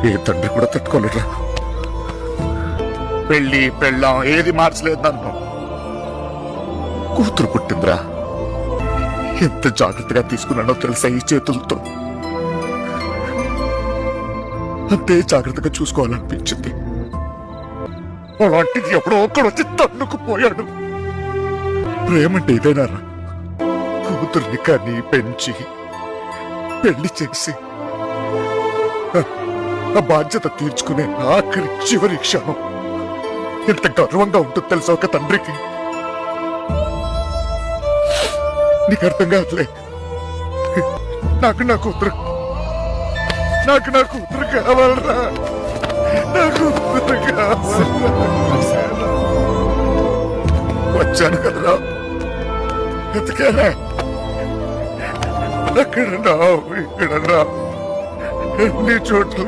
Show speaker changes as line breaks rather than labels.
ఏ తండ్రి కూడా తట్టుకోలేరా. పెళ్లి పెళ్ళాం ఏది మార్చలేదు నన్ను. కూతురు పుట్టిందిరా, ఎంత జాగ్రత్తగా తీసుకున్నానో తెలుసా ఈ చేతులతో. అంతే జాగ్రత్తగా చూసుకోవాలనిపించింది. అలాంటిది ఎప్పుడో ఒక్కడొచ్చి తన్నుకుపోయాడు. ప్రేమంటే ఇదేనారా? కూతుర్ని కానీ పెంచి పెళ్లి చేసి ఆ బాధ్యత తీర్చుకునే ఆఖరి చివరి క్షణం ఎంత గర్వంగా ఉంటుంది తెలుసా ఒక తండ్రికి. నీకు అర్థం కాదులే. నాకు నా కూతురు కావాలరా. నా కూతురు వచ్చాను కదరా, ఎతికేనా? అక్కడన్నా ఇక్కడన్నా ఎన్ని చోట్ల